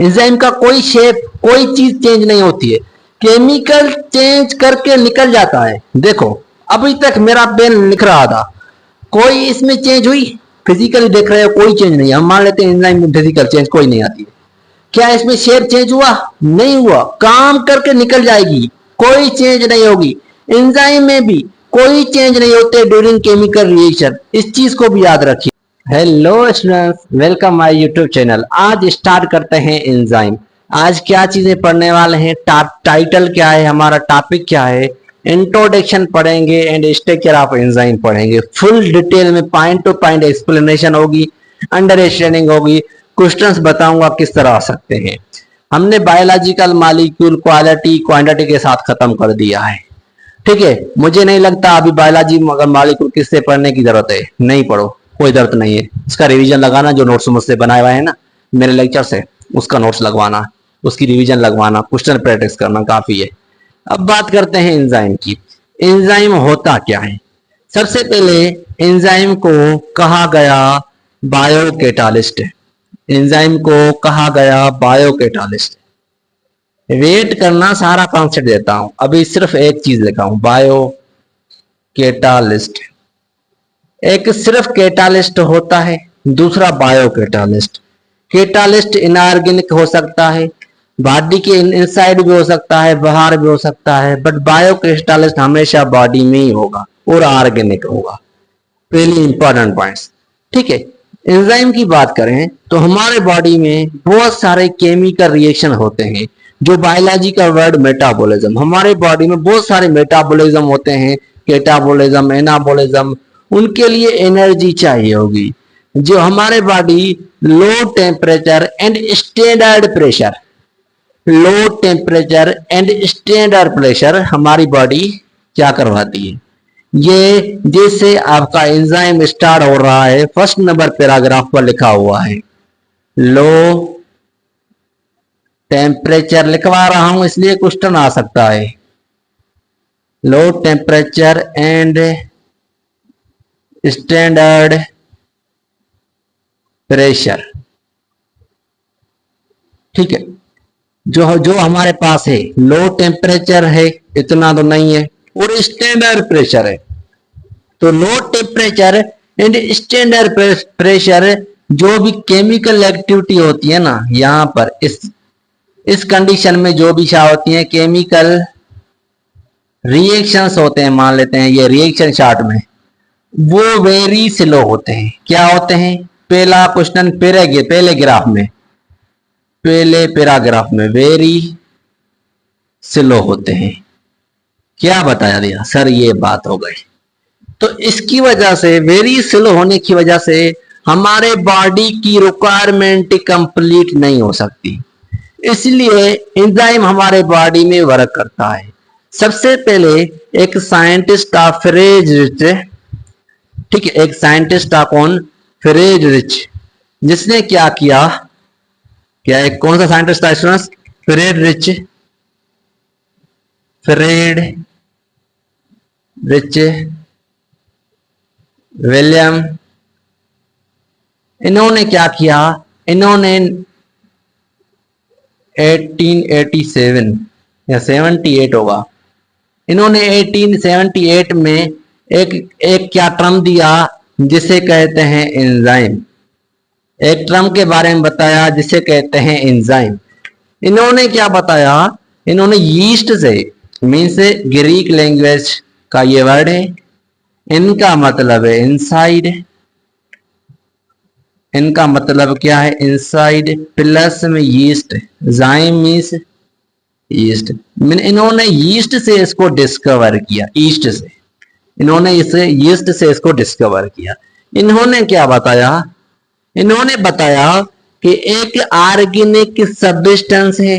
Enzyme का कोई shape, कोई चीज चेंज नहीं होती है, केमिकल चेंज करके निकल जाता है। देखो अभी तक मेरा पेन लिख रहा था, कोई इसमें चेंज हुई? फिजिकली देख रहे हो कोई चेंज नहीं। हम मान लेते हैं एंजाइम में फिजिकल चेंज कोई नहीं आती है। क्या इसमें शेप चेंज हुआ? नहीं हुआ, काम करके निकल जाएगी, कोई चेंज नहीं होगी। एंजाइम में भी कोई चेंज नहीं होते ड्यूरिंग केमिकल रिएक्शन, इस चीज को भी याद रखिए। Hello students, welcome my YouTube channel. आज स्टार्ट करते हैं एंजाइम। आज क्या चीजें पढ़ने वाले हैं, टाइटल क्या है, हमारा टॉपिक क्या है, इंट्रोडक्शन पढ़ेंगे एंड स्ट्रक्चर ऑफ एंजाइम पढ़ेंगे। फुल डिटेल में पॉइंट टू पॉइंट एक्सप्लेनेशन होगी, अंडरस्टैंडिंग होगी, क्वेश्चंस बताऊंगा किस तरह आ सकते हैं। हमने बायोलॉजिकल मॉलिक्यूल क्वालिटी क्वांटिटी के साथ खत्म कर दिया है, ठीक है। मुझे नहीं लगता अभी बायोलॉजी मगर मॉलिक्यूल किससे पढ़ने की जरूरत है, नहीं पढ़ो, कोई जरूरत नहीं है। इसका रिवीजन लगाना, जो नोट्स मुझसे बनाए हुए हैं ना मेरे लेक्चर से, उसका नोट्स लगवाना, उसकी रिवीजन लगवाना, क्वेश्चन प्रैक्टिस करना काफी है। अब बात करते हैं एंजाइम की। एंजाइम होता क्या है? सबसे पहले एंजाइम को कहा गया बायोकैटालिस्ट। एंजाइम को कहा गया बायोकैटालिस्ट। वेट करना, सारा कॉन्सेप्ट देता हूं, अभी सिर्फ एक चीज लिखा हूं, बायोकैटालिस्ट। एक सिर्फ कैटालिस्ट होता है, दूसरा बायोकैटालिस्ट। कैटालिस्ट इनऑर्गेनिक हो सकता है, बॉडी के इनसाइड भी हो सकता है, बाहर भी हो सकता है, बट बायोकैटालिस्ट हमेशा बॉडी में ही होगा और ऑर्गेनिक होगा। पहली इंपॉर्टेंट पॉइंट्स, ठीक है। एंजाइम की बात करें तो हमारे बॉडी में बहुत सारे केमिकल रिएक्शन होते हैं, जो बायोलॉजी का वर्ड मेटाबॉलिज्म। हमारे बॉडी में बहुत सारे मेटाबॉलिज्म होते हैं, कैटाबॉलिज्म, एनाबॉलिज्म। उनके लिए एनर्जी चाहिए होगी, जो हमारे body low temperature and standard pressure, low temperature and standard pressure हमारी बॉडी क्या करवाती है। ये जैसे आपका एंजाइम स्टार्ट हो रहा है, फर्स्ट नंबर पैराग्राफ पर लिखा हुआ है लो टेम्परेचर, लिखवा रहा हूं इसलिए क्वेश्चन आ सकता है। Low temperature and standard pressure, ठीक है। जो जो हमारे पास है, लो टेम्परेचर है, इतना तो नहीं है, और स्टैंडर्ड प्रेशर है। तो low temperature and standard pressure, जो भी केमिकल एक्टिविटी होती है ना, यहां पर इस कंडीशन में जो भी क्या होती है, केमिकल रिएक्शंस होते हैं, मान लेते हैं ये रिएक्शन चार्ट में, वो वेरी स्लो होते हैं। क्या होते हैं? पहला क्वेश्चन पहले ग्राफ में, पहले पैराग्राफ में वेरी स्लो होते हैं। क्या बताया दिया सर? ये बात हो गई। तो इसकी वजह से, वेरी स्लो होने की वजह से हमारे बॉडी की रिक्वायरमेंट कंप्लीट नहीं हो सकती, इसलिए एंजाइम हमारे बॉडी में वर्क करता है। सबसे पहले एक साइंटिस्ट था फ्रेडरिच, ठीक है, एक साइंटिस्ट था कौन? फ्रेडरिच। जिसने क्या किया, क्या एक कौन सा साइंटिस्ट था स्टूडेंट्स? Friedrich, Friedrich William. इन्होंने क्या किया, इन्होंने 1887 या 78 होगा, इन्होंने 1878 में एक क्या टर्म दिया, जिसे कहते हैं एंजाइम। एक टर्म के बारे में बताया जिसे कहते हैं एंजाइम। इन्होंने क्या बताया, इन्होंने यीस्ट से, मीन्स ग्रीक लैंग्वेज का ये वर्ड है, इनका मतलब है इनसाइड, इनका मतलब क्या है? इनसाइड, प्लस में यीस्ट, जाइम मीन्स यीस्ट। इन्होंने यीस्ट से इसको डिस्कवर किया, ईस्ट से, इन्होंने इसे यीस्ट से इसको डिस्कवर किया। इन्होंने क्या बताया? इन्होंने बताया कि एक ऑर्गेनिक सब्सटेंस है,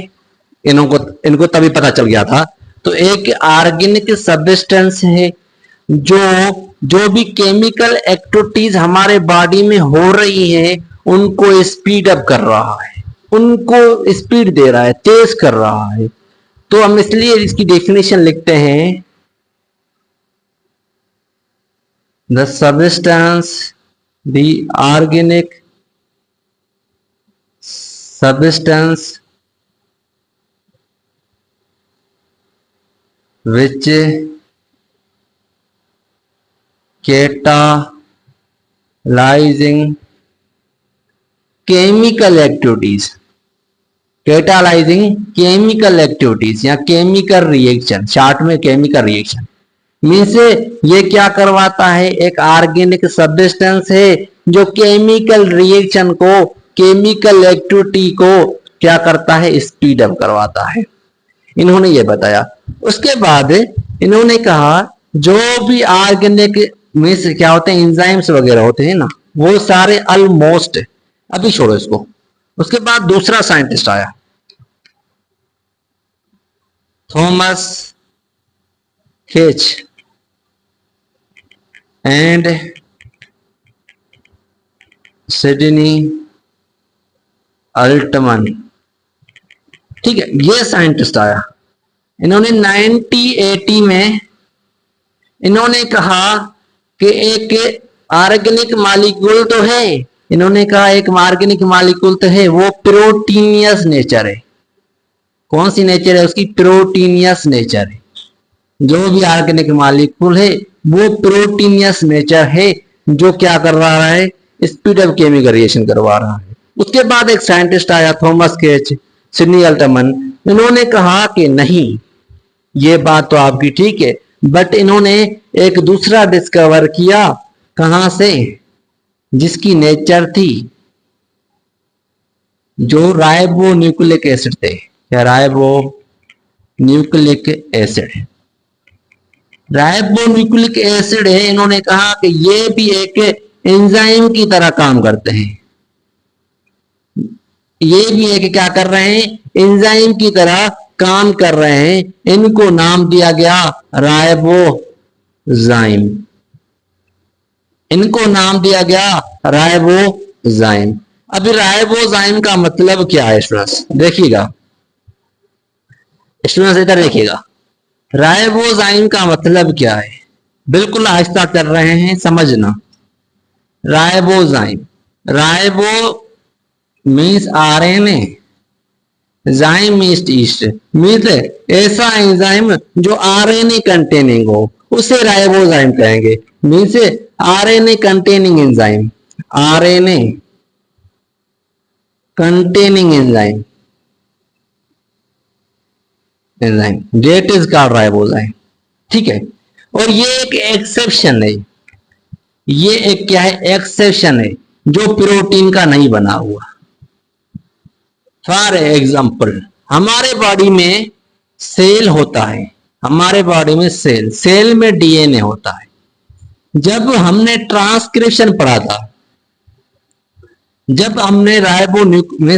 इनको तभी पता चल गया था। तो एक ऑर्गेनिक सब्सटेंस है जो जो भी केमिकल एक्टिविटीज हमारे बॉडी में हो रही है, उनको स्पीड अप कर रहा है, उनको स्पीड दे रहा है, तेज कर रहा है। तो हम इसलिए इसकी डेफिनेशन लिखते हैं, the substance, the organic substance which catalyzing chemical activities, catalyzing chemical activities या केमिकल रिएक्शन, शॉर्ट में केमिकल रिएक्शन मीन्स ये क्या करवाता है, एक ऑर्गेनिक सब्सटेंस है जो केमिकल रिएक्शन को, केमिकल एक्टिविटी को क्या करता है, स्पीड अप करवाता है। इन्होंने ये बताया। उसके बाद इन्होंने कहा जो भी ऑर्गेनिक मीन्स क्या होते हैं, एंजाइम्स वगैरह होते हैं ना, वो सारे ऑलमोस्ट, अभी छोड़ो इसको। उसके बाद दूसरा साइंटिस्ट आया, Thomas H and Sydney Altmann. ठीक है, ये साइंटिस्ट आया। इन्होंने 1980 में इन्होंने कहा कि एक ऑर्गेनिक मॉलिक्यूल तो है, इन्होंने कहा एक ऑर्गेनिक मॉलिक्यूल तो है, वो प्रोटीनियस नेचर है। कौन सी नेचर है उसकी, प्रोटीनियस नेचर है। जो भी ऑर्गेनिक मॉलिक्यूल है वो प्रोटीनियस नेचर है, जो क्या कर रहा है, स्पीड ऑफ केमिकल रिएक्शन करवा रहा है। उसके बाद एक साइंटिस्ट आया, थॉमस केच, सिडनी अल्टमन। इन्होंने कहा कि नहीं, ये बात तो आपकी ठीक है, बट इन्होंने एक दूसरा डिस्कवर किया, कहां से, जिसकी नेचर थी, जो राइबो न्यूक्लिक एसिड थे, या ribo nucleic acid, ribo nucleic acid है। इन्होंने कहा कि ये भी एक एंजाइम की तरह काम करते हैं, ये भी एक क्या कर रहे हैं, एंजाइम की तरह काम कर रहे हैं। इनको नाम दिया गया राइबोजाइम, इनको नाम दिया गया राइबोजाइम। अभी राइबोजाइम का मतलब क्या है स्टूडेंट्स, देखिएगा स्टूडेंट्स, इधर देखिएगा, राइबोजाइम का मतलब क्या है, बिल्कुल आहिस्ता कर रहे हैं, समझना। Ribozyme, ribo means RNA, zyme means yeast, means ऐसा एंजाइम जो आरएनए कंटेनिंग हो, उसे राइबोजाइम कहेंगे। Means RNA containing enzyme, RNA containing enzyme, enzyme that is called ribozyme. ठीक है, और ये एक एक्सेप्शन है, ये एक क्या है, एक्सेप्शन है, जो प्रोटीन का नहीं बना हुआ। फॉर एग्जाम्पल, हमारे बॉडी में सेल होता है, हमारे बॉडी में सेल, सेल में डीएनए होता है। जब हमने ट्रांसक्रिप्शन पढ़ा था, जब हमने ribo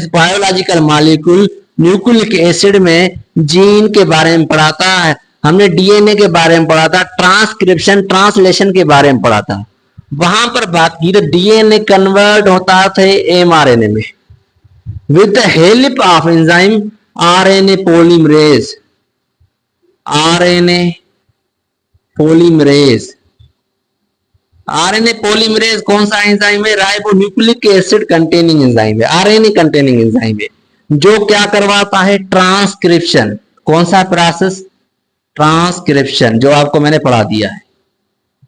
biological molecule nucleic acid में जीन के बारे में पढ़ा था, हमने डीएनए के बारे में पढ़ा था, ट्रांसक्रिप्शन ट्रांसलेशन के बारे में पढ़ा था। वहां पर बात की तो डीएनए कन्वर्ट होता था एमआरएनए में with the help of enzyme RNA polymerase, RNA polymerase, RNA polymerase कौन सा एंजाइम है, राइबोन्यूक्लिक एसिड कंटेनिंग एंजाइम है, आरएनए कंटेनिंग एंजाइम है, जो क्या करवाता है, ट्रांसक्रिप्शन। कौन सा प्रोसेस, ट्रांसक्रिप्शन, जो आपको मैंने पढ़ा दिया है।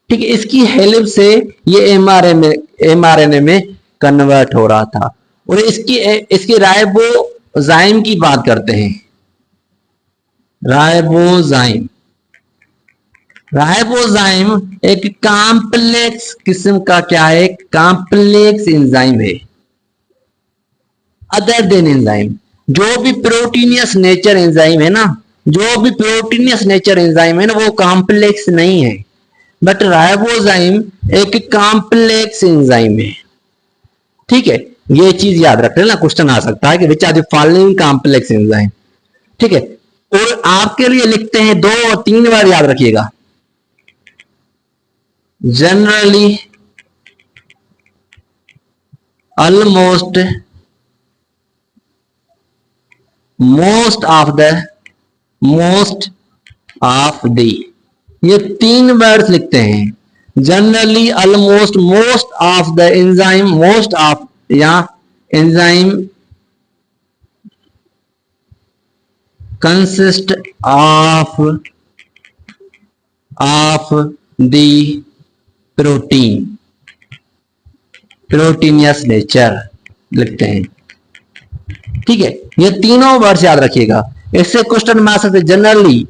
ठीक है, इसकी हेल्प से ये एमआरएनए में कन्वर्ट हो रहा था। और इसकी राइबोजाइम की बात करते हैं, राइबोजाइम, राइबोजाइम एक कॉम्प्लेक्स किस्म का क्या है, कॉम्प्लेक्स एंजाइम है, अदर देन एंजाइम। जो भी प्रोटीनियस नेचर एंजाइम है ना, जो भी प्रोटीनियस नेचर एंजाइम है ना, वो कॉम्प्लेक्स नहीं है, बट राइबोजाइम एक कॉम्प्लेक्स एंजाइम है। ठीक है, ये चीज याद रख लेना, क्वेश्चन आ सकता है कि which are the following complex enzyme. ठीक है, और आपके लिए लिखते हैं, 2 और 3 बार याद रखिएगा। Generally almost most of the, ये 3 वर्ड्स लिखते हैं। Generally almost most of the enzyme, most of या enzyme consist of the protein, proteinous nature लिखते हैं। ठीक है, ये तीनों वर्ड्स याद रखिएगा। इससे क्वेश्चन में आ सकते generally,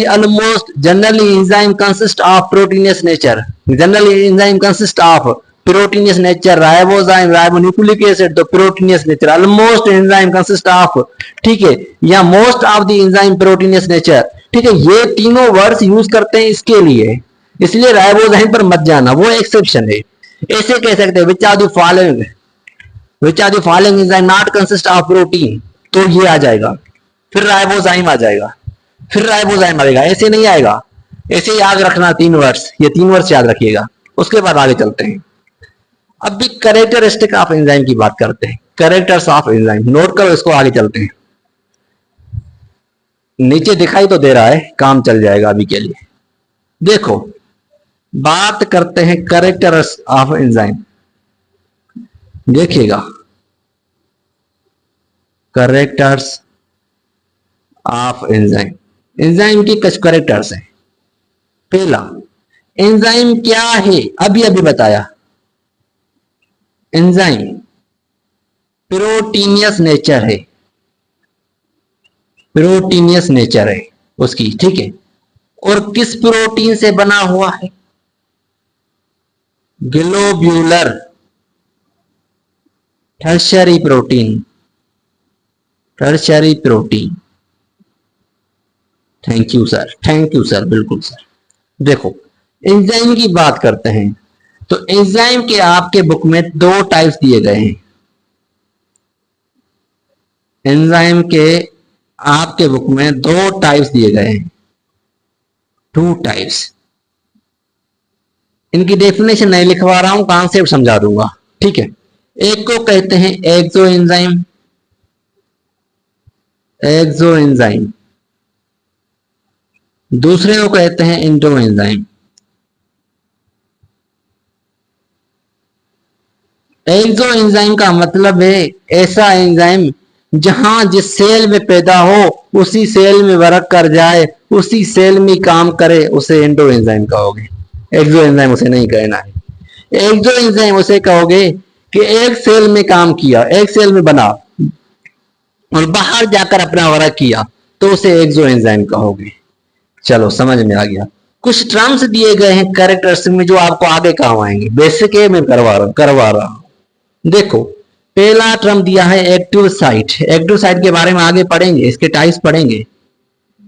almost generally enzyme consist of proteinous nature, generally enzyme consist of proteinous nature, ribozyme, ribonucleic acid, तो proteinous nature, almost enzyme consist of, ठीक है, या most of the enzyme proteinous nature. ठीक है, ये तीनों वर्ड्स यूज करते हैं इसके लिए, इसलिए राइबोजाइम पर मत जाना, वो एक्सेप्शन है। ऐसे कह सकते हैं which are the following, which are the following enzyme not consist of protein, तो ये आ जाएगा, फिर राइबोजाइम आ जाएगा, फिर राइबोजाइम आएगा, ऐसे नहीं आएगा। ऐसे याद रखना तीन वर्ड्स, ये तीन वर्ड्स याद रखिएगा। उसके बाद आगे चलते हैं। अब भी कैरेक्टरिस्टिक ऑफ एंजाइम की बात करते हैं, कैरेक्टर्स ऑफ एंजाइम, नोट करो इसको, आगे चलते हैं। नीचे दिखाई तो दे रहा है, काम चल जाएगा अभी के लिए। देखो, बात करते हैं कैरेक्टर्स ऑफ एंजाइम, देखिएगा कैरेक्टर्स ऑफ एंजाइम, एंजाइम की कुछ कैरेक्टर्स हैं। पहला, एंजाइम क्या है, अभी अभी बताया, एंजाइम प्रोटीनियस नेचर है, प्रोटीनियस नेचर है उसकी, ठीक है। और किस प्रोटीन से बना हुआ है, globular tertiary protein, tertiary protein. Thank you sir, thank you sir, बिल्कुल सर। देखो, एंजाइम की बात करते हैं तो एंजाइम के आपके बुक में दो टाइप्स दिए गए हैं, एंजाइम के आपके बुक में दो टाइप्स दिए गए हैं, टू टाइप्स। इनकी डेफिनेशन नहीं लिखवा रहा हूं, कॉन्सेप्ट समझा दूंगा, ठीक है। एक को कहते हैं एक्सो एंजाइम, एक्सो एंजाइम, दूसरे को कहते हैं इंट्रो एंजाइम। एक्सो एंजाइम का मतलब है ऐसा एंजाइम जहां जिस सेल में पैदा हो उसी सेल में वर्क कर जाए, उसी सेल में काम करे, उसे एंडो एंजाइम कहोगे। एक्सो एंजाइम उसे नहीं कहना है। एक्सो एंजाइम उसे कहोगे कि एक सेल में काम किया, एक सेल में बना और बाहर जाकर अपना वर्क किया, तो उसे एक्सो एंजाइम कहोगे। चलो समझ में आ गया। कुछ टर्म्स दिए गए हैं कैरेक्टर्स में जो आपको आगे काम आएंगे, बेसिक है मैं करवा रहा हूं। देखो, पहला टर्म दिया है एक्टिव साइट, एक्टिव साइट के बारे में आगे पढ़ेंगे, इसके टाइप्स पढ़ेंगे,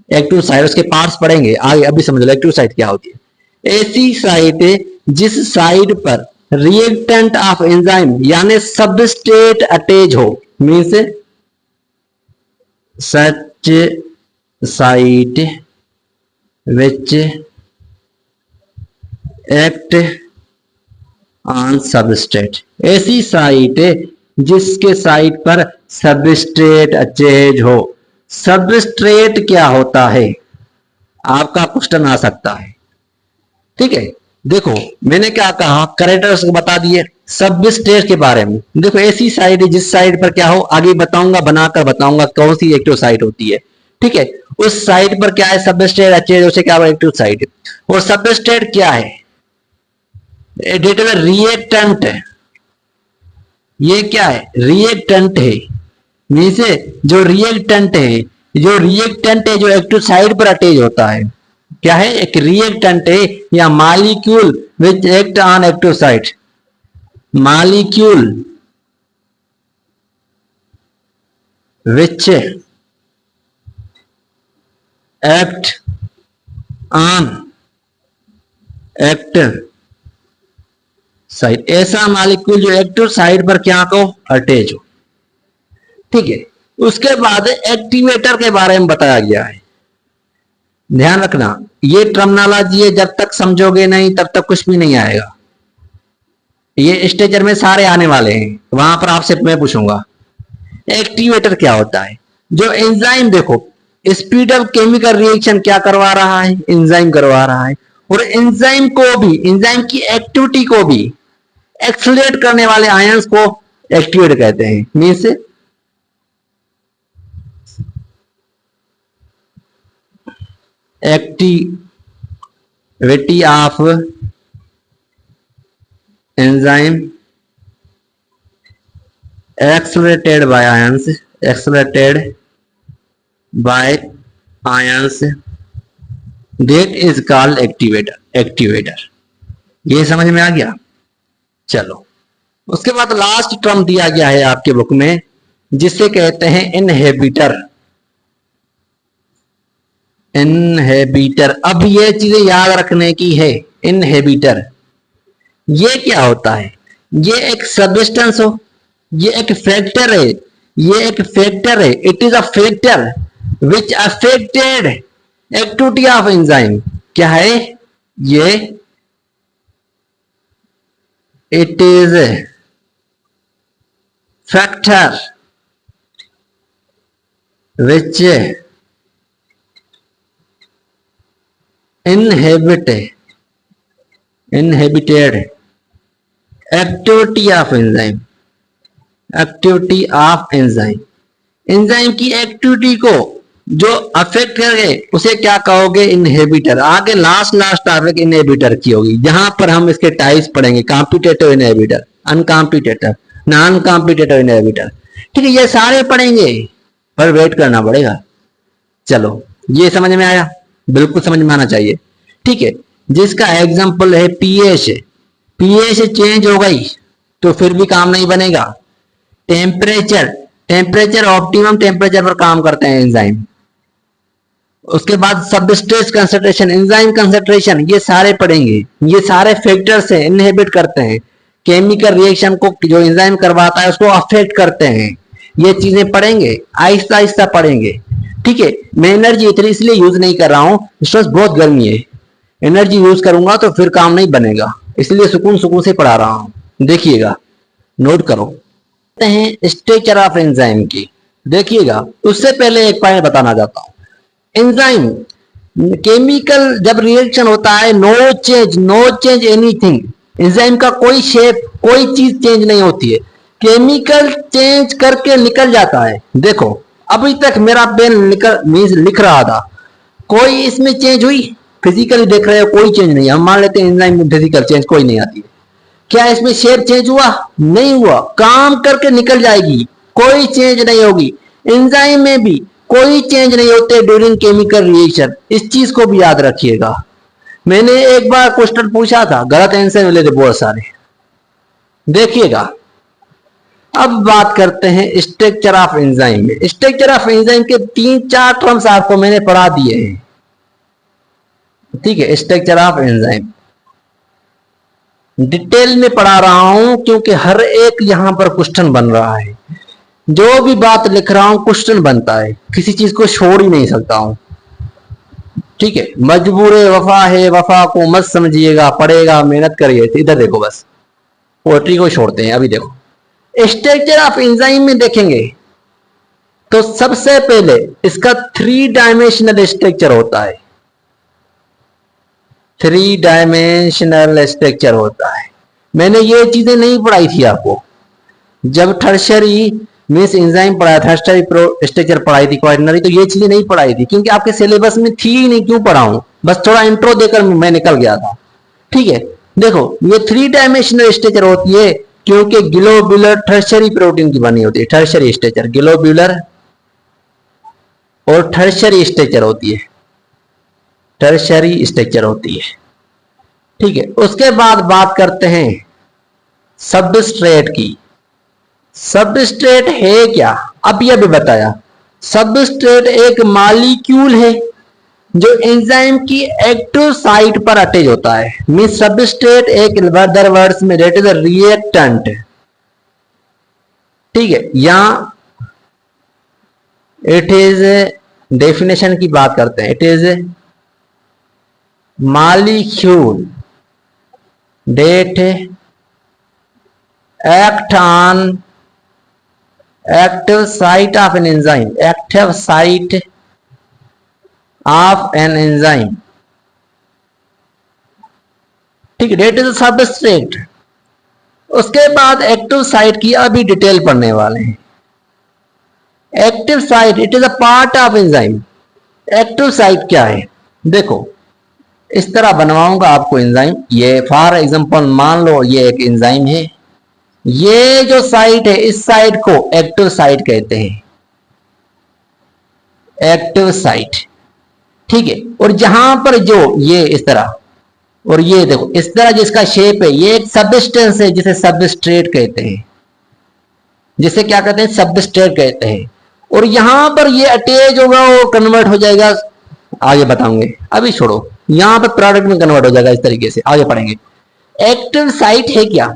एक्टिव साइट उसके पार्ट्स पढ़ेंगे आगे। अभी समझ लो एक्टिव साइट क्या होती है। ऐसी साइट जिस साइट पर रिएक्टेंट ऑफ एंजाइम यानी सबस्ट्रेट अटैच हो, means such site which act on substrate, ऐसी साइट जिसके साइट पर सबस्ट्रेट अटैच हो। सबस्ट्रेट क्या होता है, आपका क्वेश्चन आ सकता है, ठीक है। देखो, मैंने क्या कहा, कैरेक्टर्स बता दिए सबस्ट्रेट के बारे में। देखो, ऐसी साइट जिस साइट पर क्या हो, आगे बताऊंगा, बनाकर बताऊंगा कौन सी एक्टिव साइट होती है, ठीक है। उस साइट पर क्या है, सबस्ट्रेट अटैच, उसे क्या एक्टिव साइट। और सबस्ट्रेट क्या है, रिएक्टेंट है। ये क्या है, रिएक्टेंट है, मींस जो रिएक्टेंट है, जो रिएक्टेंट है जो एक्टिव साइट पर अटैच होता है, क्या है, एक रिएक्टेंट है या molecule which act on active site, molecule which act on active site, ऐसा मॉलिक्यूल जो एक्टिव साइट पर क्या को अटैच हो, ठीक है। उसके बाद एक्टिवेटर के बारे में बताया गया है। ध्यान रखना, ये टर्मिनोलॉजी है, जब तक समझोगे नहीं तब तक कुछ भी नहीं आएगा। ये स्टेजर में सारे आने वाले हैं, वहां पर आपसे मैं पूछूंगा एक्टिवेटर क्या होता है। जो एंजाइम, देखो स्पीड ऑफ केमिकल रिएक्शन क्या करवा रहा है, एंजाइम करवा रहा है। और एंजाइम को भी, एंजाइम की एक्टिविटी को भी एक्सलेट करने वाले आयंस को एक्टिवेट कहते हैं। Means activity of enzyme accelerated by ions that is called activator। ये समझ में आ गया। चलो उसके बाद लास्ट टर्म दिया गया है आपके बुक में जिसे कहते हैं इनहिबिटर। अब ये चीजें याद रखने की है। इनहिबिटर ये क्या होता है? ये एक सब्सटेंस हो, ये एक फैक्टर है, it is a factor which affected activity of enzyme. क्या है ये? It is factor which inhibited activity of enzyme enzyme की एक्टिविटी को जो अफेक्ट करे उसे क्या कहोगे? इनहिबिटर। आगे लास्ट टॉपिक इनहिबिटर की होगी जहां पर हम इसके टाइप्स पढ़ेंगे, competitive inhibitor, uncompetitive, non competitive inhibitor. ठीक है, ये सारे पढ़ेंगे पर वेट करना पड़ेगा। चलो ये समझ में आया? बिल्कुल समझ में आना चाहिए। ठीक है, जिसका एग्जांपल है पीएच चेंज हो गई तो फिर भी काम नहीं बनेगा। टेम्परेचर ऑप्टिमम टेम्परेचर पर काम करते हैं एंजाइम। उसके बाद सबस्ट्रेट कंसंट्रेशन, एंजाइम कंसंट्रेशन, ये सारे पढ़ेंगे। ये सारे फैक्टर्स हैं, इनहिबिट करते हैं, केमिकल रिएक्शन को जो एंजाइम करवाता है उसको अफेक्ट करते हैं। ये चीजें पढ़ेंगे, आहिस्ता आहिस्ता पढ़ेंगे। ठीक है, मैं एनर्जी इतनी इसलिए यूज नहीं कर रहा हूं, इस वक्त बहुत गर्मी है। एनर्जी यूज करूंगा तो फिर काम नहीं बनेगा, इसलिए सुकून से पढ़ा रहा हूं। देखिएगा, नोट करो। हैं स्ट्रक्चर ऑफ एंजाइम की, देखिएगा। उससे पहले एक पॉइंट बताना चाहता हूं। एंजाइम केमिकल जब रिएक्शन होता है, नो चेंज एनीथिंग। एंजाइम का कोई शेप, कोई चीज चेंज नहीं होती है, केमिकल चेंज करके निकल जाता है। देखो अभी तक मेरा पेन लिख रहा था, कोई इसमें चेंज हुई? फिजिकली देख रहे हो कोई चेंज नहीं। हम मान लेते हैं एंजाइम में फिजिकल चेंज कोई नहीं आती है। क्या इसमें शेप चेंज हुआ? नहीं हुआ, काम करके निकल जाएगी, कोई चेंज नहीं होगी। एंजाइम में भी कोई चेंज नहीं होते ड्यूरिंग केमिकल रिएक्शन। इस चीज को भी याद रखिएगा। मैंने एक बार क्वेश्चन पूछा था, गलत आंसर मिले थे बहुत सारे, देखिएगा। अब बात करते हैं स्ट्रक्चर ऑफ एंजाइम में। स्ट्रक्चर ऑफ एंजाइम के 3-4 टर्म्स आपको मैंने पढ़ा दिए हैं। ठीक है, स्ट्रक्चर ऑफ एंजाइम डिटेल में पढ़ा रहा हूं क्योंकि हर एक यहां पर क्वेश्चन बन रहा है। जो भी बात लिख रहा हूं क्वेश्चन बनता है, किसी चीज को छोड़ ही नहीं सकता हूं। ठीक है, मजबूर वफा है, वफा को मत समझिएगा, पढ़ेगा, मेहनत करिए। इधर देखो, बस पोएट्री को छोड़ते हैं। अभी देखो स्ट्रक्चर ऑफ एंजाइम में देखेंगे तो सबसे पहले इसका 3 डायमेंशनल स्ट्रक्चर होता है। 3 डायमेंशनल स्ट्रक्चर होता है। मैंने ये चीजें नहीं पढ़ाई थी आपको जब टर्शियरी मींस एंजाइम पढ़ाया, टर्शियरी स्ट्रक्चर पढ़ाई थी, क्वाaternary, तो ये चीजें नहीं पढ़ाई थी क्योंकि आपके सिलेबस में थी ही नहीं। क्यों पढ़ाऊं? बस थोड़ा इंट्रो देकर मैं निकल गया था। ठीक है, देखो ये 3 डायमेंशनल स्ट्रक्चर होती है क्योंकि ग्लोब्यूलर टर्शियरी प्रोटीन की बनी होती है। टर्शियरी स्ट्रक्चर, ग्लोब्यूलर और टर्शियरी स्ट्रक्चर होती है, टर्शियरी स्ट्रक्चर होती है। ठीक है, उसके बाद बात करते हैं सबस्ट्रेट की। सबस्ट्रेट है क्या? अब यह भी बताया, सबस्ट्रेट एक मॉलिक्यूल है जो एंजाइम की एक्टिव साइट पर अटैच होता है। मींस सबस्ट्रेट एक अदर वर्ड्स में दैट इज अ रिएक्टेंट। ठीक है, यहां इट इज डेफिनेशन की बात करते हैं। It is molecule that act on active site of an enzyme, active site of an enzyme. ठीक है, डेट इज सबस्ट्रेट। उसके बाद एक्टिव साइट की अभी डिटेल पढ़ने वाले हैं। Active site it is a part of enzyme. Active site क्या है? देखो इस तरह बनवाऊंगा आपको एंजाइम। ये फॉर एग्जांपल मान लो ये एक एंजाइम है, ये जो साइट है इस साइट को एक्टिव साइट कहते हैं, एक्टिव साइट। ठीक है, और जहां पर जो ये इस तरह, और ये देखो इस तरह जिसका शेप है, ये एक सबस्टेंस है जिसे सबस्ट्रेट कहते हैं, जिसे क्या कहते हैं, सबस्ट्रेट कहते हैं। और यहां पर ये अटैच होगा, वो कन्वर्ट हो जाएगा, आगे बताऊंगे, अभी छोड़ो, यहां पर प्रोडक्ट में कन्वर्ट हो जाएगा इस तरीके से, आगे पढ़ेंगे। एक्टिव साइट है क्या,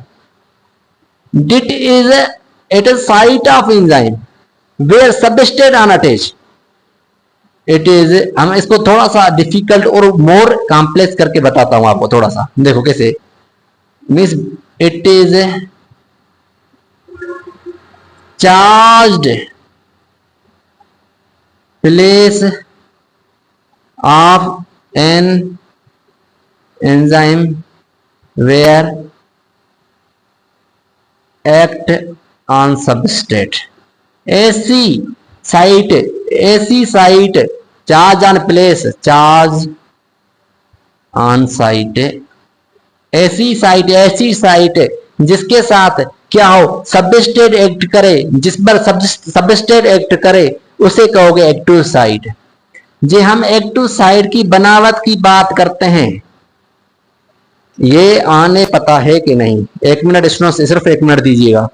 it is site of enzyme where substrate are attach. It is, हम इसको थोड़ा सा डिफिकल्ट और मोर कॉम्प्लेक्स करके बताता हूं आपको थोड़ा सा, देखो कैसे। Means it is charged place of an enzyme where act on substrate. ऐसी site charge on place, charge on site, ऐसी साइट जिसके साथ क्या हो, सबस्ट्रेट एक्ट करे, जिस पर सबस्ट्रेट एक्ट करे उसे कहोगे एक्टिव साइट। जे हम एक्टिव साइट की बनावट की बात करते हैं, ये आने पता है कि नहीं? एक मिनट स्टूडेंट्स, सिर्फ एक मिनट दीजिएगा।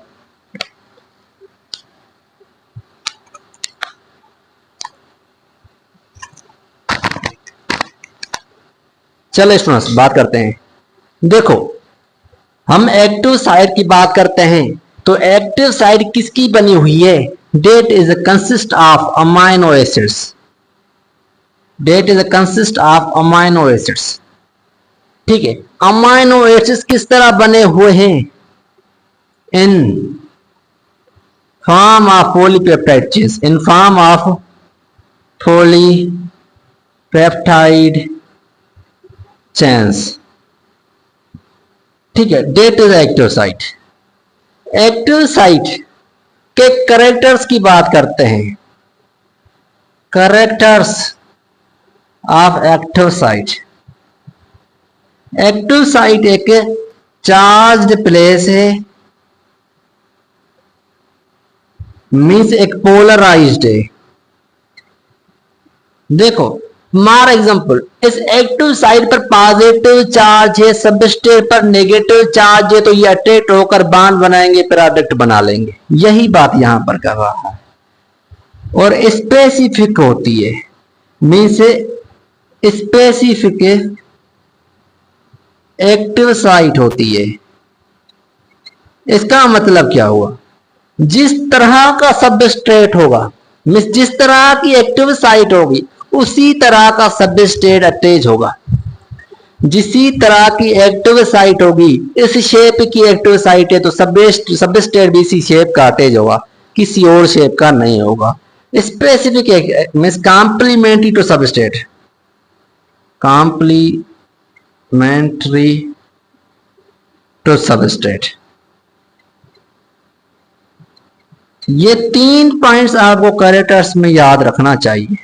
चलो स्टूडेंट्स बात करते हैं। देखो हम एक्टिव साइट की बात करते हैं, तो एक्टिव साइट किसकी बनी हुई है? That is consist of amino acids, that is consist of amino acids. ठीक है, अमाइनो एसिड्स किस तरह बने हुए हैं? In form of polypeptide chains, in form of polypeptide chains. ठीक है, that is active site. Active site के कैरेक्टर्स की बात करते हैं, characters of active site. Active site एक चार्ज्ड प्लेस है, मीन्स एक पोलराइज्ड है। देखो फॉर एग्जांपल, इस एक्टिव साइट पर पॉजिटिव चार्ज है, सबस्ट्रेट पर नेगेटिव चार्ज है, तो ये अटैच होकर बांड बनाएंगे, प्रोडक्ट बना लेंगे। यही बात यहां पर कर रहा है। और स्पेसिफिक होती है, मीन्स स्पेसिफिक एक्टिव साइट होती है। इसका मतलब क्या हुआ? जिस तरह का सबस्ट्रेट होगा, मीन्स जिस तरह की एक्टिव साइट होगी, उसी तरह का सबस्ट्रेट अटैच होगा। जिसी तरह की एक्टिव साइट होगी, इस शेप की एक्टिव साइट है, तो सबस्ट्रेट भी इसी शेप का अटैच होगा, किसी और शेप का नहीं होगा। Specific means complementary to substrate, complementary to substrate. ये 3 पॉइंट्स आपको कैरेक्टर्स में याद रखना चाहिए।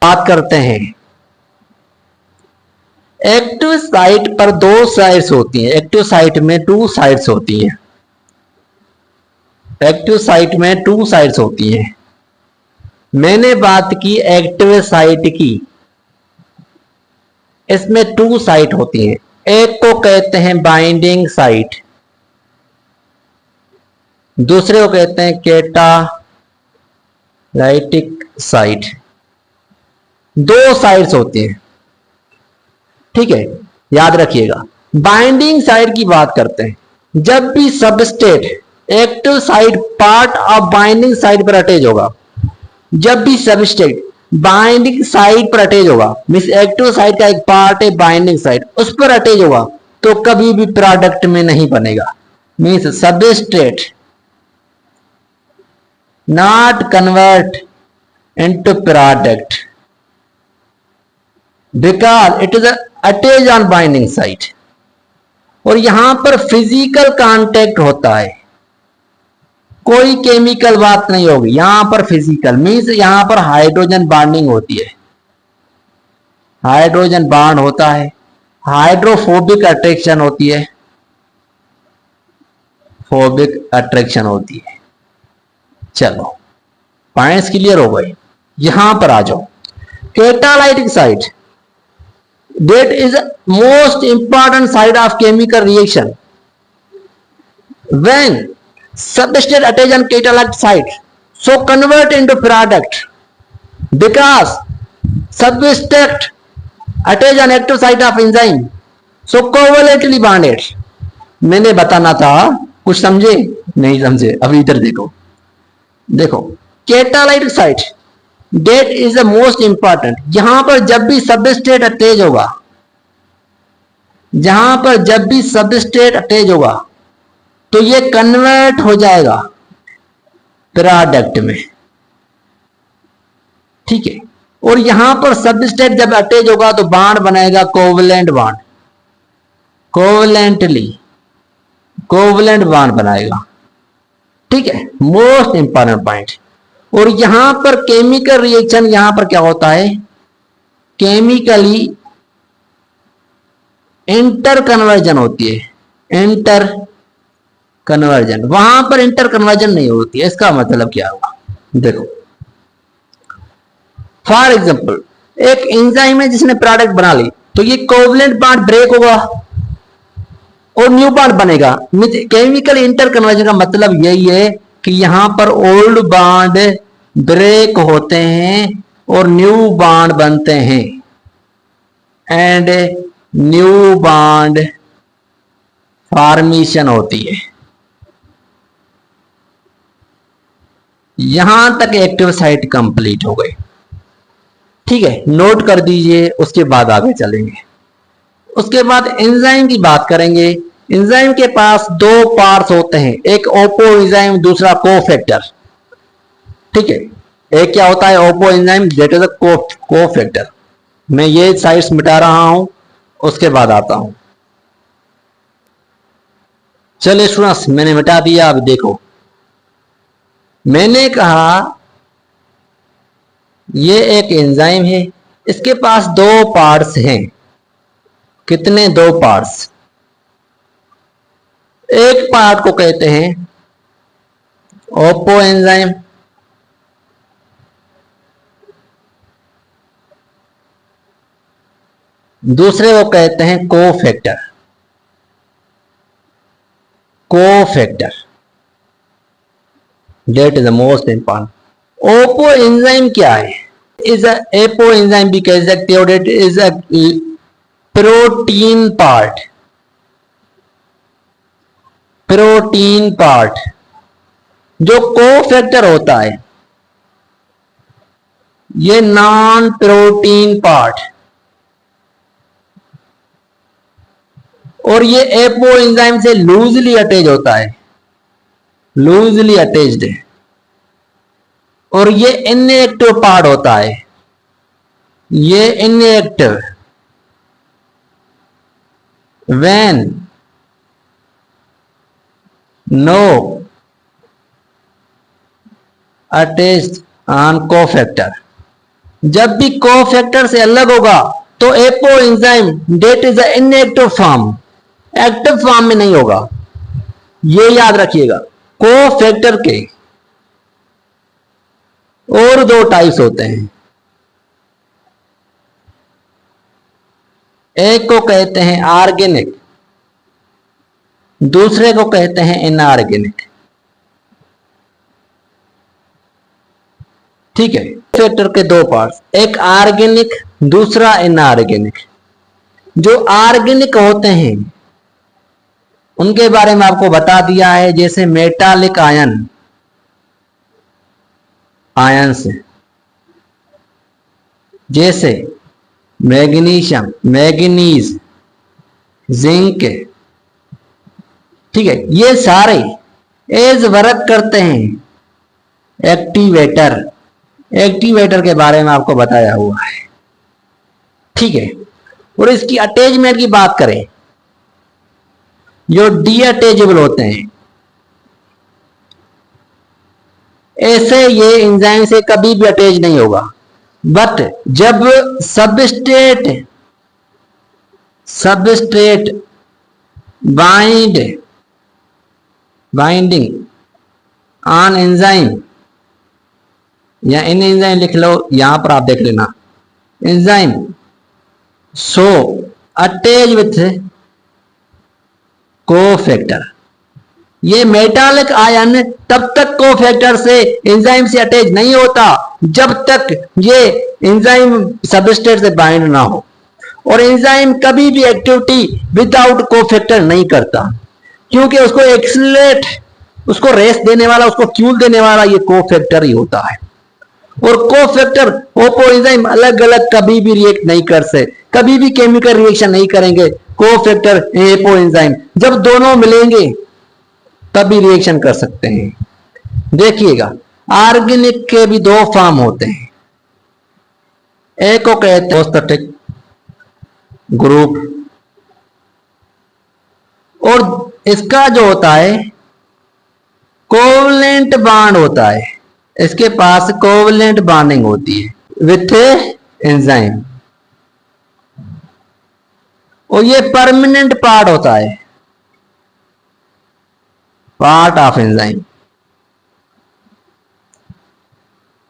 बात करते हैं, एक्टिव साइट पर 2 साइड्स होती हैं। एक्टिव साइट में 2 साइड्स होती हैं। एक्टिव साइट में 2 साइड्स होती हैं। मैंने बात की एक्टिव साइट की, इसमें 2 साइट होती हैं। एक को कहते हैं बाइंडिंग साइट, दूसरे को कहते हैं कैटालाइटिक साइट। 2 साइड्स होती हैं, ठीक है, याद रखिएगा। बाइंडिंग साइड की बात करते हैं, जब भी substrate active side part of binding side पर अटैच होगा, जब भी सबस्ट्रेट बाइंडिंग साइड पर अटैच होगा, मींस एक्टिव साइड का एक पार्ट है बाइंडिंग साइड, उस पर अटैच होगा, तो कभी भी प्रोडक्ट में नहीं बनेगा। Means substrate not convert into product because it is attach on binding site. और यहां पर फिजिकल कांटेक्ट होता है, कोई केमिकल बात नहीं होगी, यहां पर फिजिकल मींस यहां पर हाइड्रोजन बॉन्डिंग होती है। हाइड्रोजन बॉन्ड होता है, हाइड्रोफोबिक अट्रैक्शन होती है, फोबिक अट्रैक्शन होती है। चलो पॉइंट्स क्लियर हो गए। यहां पर आ जाओ, catalytic site, that is the most important side of chemical reaction. When substrate attaches on catalytic site, so convert into product, because substrate attach on active site of enzyme, so covalently bonded. मैंने बताना था, कुछ समझे नहीं समझे? अभी इधर देखो, देखो catalytic site that is the most important. यहां पर जब भी सबस्ट्रेट अटैच होगा, जहां पर जब भी सबस्ट्रेट अटैच होगा तो ये कन्वर्ट हो जाएगा प्रोडक्ट में, ठीक है। और यहां पर सबस्ट्रेट जब अटैच होगा तो बॉन्ड बनेगा कोवलेंट बॉन्ड, कोवलेंट बॉन्ड बनाएगा, ठीक है। Most important point. और यहां पर केमिकल रिएक्शन, यहां पर क्या होता है, केमिकली इंटर कन्वर्जन होती है, इंटर कन्वर्जन। वहां पर इंटर कन्वर्जन नहीं होती है। इसका मतलब क्या हुआ, देखो फॉर एग्जांपल एक एंजाइम है जिसने प्रोडक्ट बना ली, तो ये कोवलेंट बॉन्ड ब्रेक होगा और न्यू बॉन्ड बनेगा। केमिकल इंटर कन्वर्जन का मतलब यही है कि यहां पर ओल्ड बॉन्ड ब्रेक होते हैं और न्यू बॉन्ड बनते हैं, एंड न्यू बॉन्ड फॉर्मेशन होती है। यहां तक एक्टिव साइट कंप्लीट हो गई, ठीक है। नोट कर दीजिए, उसके बाद आगे चलेंगे। उसके बाद एंजाइम की बात करेंगे। एंजाइम के पास दो पार्ट्स होते हैं, एक ओपो एंजाइम, दूसरा कोफैक्टर, ठीक है। एक क्या होता है Oppo enzyme, that is a cofactor. मैं ये साइट्स मिटा रहा हूं, उसके बाद आता हूं। चलिए स्टूडेंट्स, मैंने मिटा दिया। अब देखो, मैंने कहा ये एक एंजाइम है, इसके पास दो पार्ट्स हैं। कितने? दो पार्ट्स। एक पार्ट को कहते हैं ओपो एंजाइम, दूसरे को कहते हैं cofactor. Cofactor that is the most important. Apoenzyme क्या है? इज अ एपो एंजाइम भी कह सकते हो। That is a protein part, protein part. जो कोफैक्टर होता है ये नॉन प्रोटीन पार्ट, और ये एपो एंजाइम से लूजली अटैच होता है, लूजली अटैच्ड है। और ये इनएक्टिव पार्ट होता है, ये inactive. When no attached on cofactor, जब भी कोफैक्टर से अलग होगा तो apoenzyme that is a inactive form, active form में नहीं होगा। ये याद रखिएगा। कोफैक्टर के और दो टाइप्स होते हैं, एक को कहते हैं ऑर्गेनिक, दूसरे को कहते हैं इनऑर्गेनिक, ठीक है। फैक्टर के दो पार्ट्स, एक ऑर्गेनिक, दूसरा इनऑर्गेनिक। जो ऑर्गेनिक होते हैं उनके बारे में आपको बता दिया है, जैसे मेटालिक आयन, आयंस, जैसे मैग्नीशियम, मैग्नीज, जिंक, ठीक है। ये सारे एज वर्क करते हैं एक्टिवेटर, एक्टिवेटर के बारे में आपको बताया हुआ है, ठीक है। और इसकी अटैचमेंट की बात करें, जो डीअटैचेबल होते हैं, ऐसे ये एंजाइम से कभी भी अटैच नहीं होगा, बट जब सबस्ट्रेट बाइंडिंग ऑन एंजाइम, या इन एंजाइम लिख लो, यहां पर आप देख लेना, enzyme so attach with cofactor, ये मेटालिक आयन तब तक कोफैक्टर से एंजाइम से अटैच नहीं होता जब तक ये एंजाइम सबस्ट्रेट से बाइंड ना हो, और एंजाइम कभी भी एक्टिविटी विदाउट कोफैक्टर नहीं करता, क्योंकि उसको एक्सीलरेट, उसको रेस देने वाला, उसको फ्यूल देने वाला ये कोफैक्टर ही होता है। और कोफैक्टर ओपो एंजाइम अलग अलग कभी भी रिएक्ट नहीं कर सकते, कभी भी केमिकल रिएक्शन नहीं करेंगे कोफैक्टर एपो एंजाइम, जब दोनों मिलेंगे तभी रिएक्शन कर सकते हैं। देखिएगा, ऑर्गेनिक के भी दो फॉर्म होते हैं, एक को कहते हैं ऑस्टेटिक ग्रुप, और इसका जो होता है कोवलेंट बॉन्ड होता है, इसके पास कोवलेंट बॉन्डिंग होती है विथ एंजाइम, और ये परमानेंट पार्ट होता है, पार्ट ऑफ एंजाइम।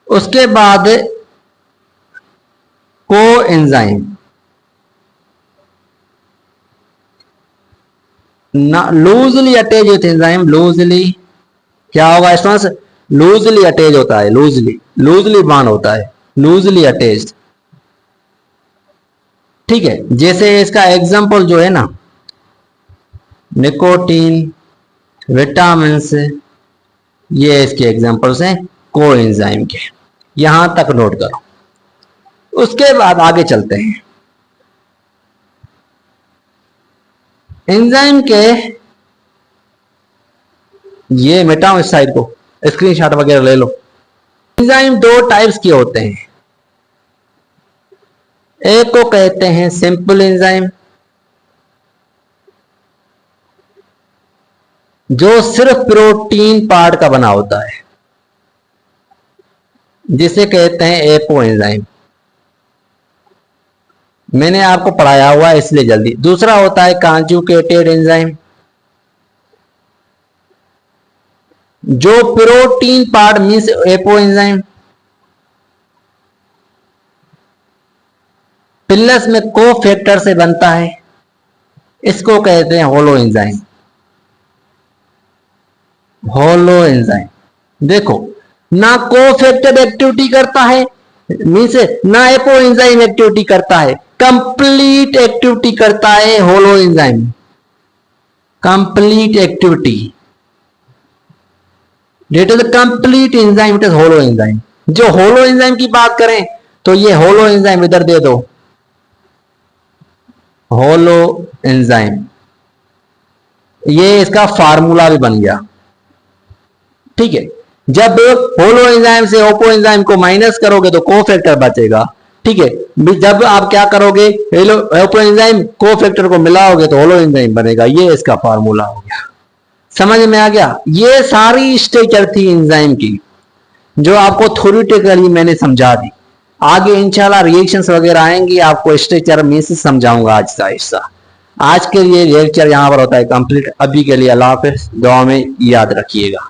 उसके बाद को enzyme loosely attach with enzyme, loosely क्या होगा स्टूडेंट्स, लूजली अटैच होता है, लूजली बॉन्ड होता है, लूजली अटैच्ड। ठीक है, जैसे इसका एग्जांपल जो है ना, निकोटीन, विटामिन, ये इसके एग्जांपल्स हैं कोएंजाइम के, यहां तक नोट करो। उसके बाद आगे चलते हैं, एंजाइम के, ये मिटाओ इस साइड को, स्क्रीनशॉट वगैरह ले लो। एंजाइम दो टाइप्स के होते हैं, एक को कहते हैं सिंपल एंजाइम, जो सिर्फ प्रोटीन पार्ट का बना होता है, जिसे कहते हैं एपो एंजाइम, मैंने आपको पढ़ाया हुआ है इसलिए जल्दी। दूसरा होता है कॉन्जुगेटेड एंजाइम, जो protein part means apo enzyme plus में कोफैक्टर से बनता है, इसको कहते हैं होलो एंजाइम। होलो एंजाइम देखो, ना कोफैक्टर एक्टिविटी करता है, मींस ना एपो एंजाइम एक्टिविटी करता है, कंप्लीट एक्टिविटी करता है holoenzyme, complete activity, that is complete enzyme, it is holoenzyme. जो होलो एंजाइम की बात करें तो ये होलो एंजाइम इधर दे दो, होलो एंजाइम, ये इसका फार्मूला भी बन गया। ठीक है, जब होलो एंजाइम से ओपो एंजाइम को माइनस करोगे तो कोफैक्टर बचेगा। ठीक है, जब आप क्या करोगे, ओपो एंजाइम कोफैक्टर को मिलाओगे तो होलो एंजाइम बनेगा, ये इसका फार्मूला हो गया। समझ में आ गया? ये सारी स्ट्रक्चर थी एंजाइम की, जो आपको थ्योरेटिकली मैंने समझा दी। आगे इंशाल्लाह रिएक्शंस वगैरह आएंगी, आपको स्ट्रक्चर में से समझाऊंगा आहिस्ता आहिस्ता। आज के लिए लेक्चर यहां पर होता है कंप्लीट। अभी के लिए अल्लाह हाफिज़, दुआ में याद रखिएगा।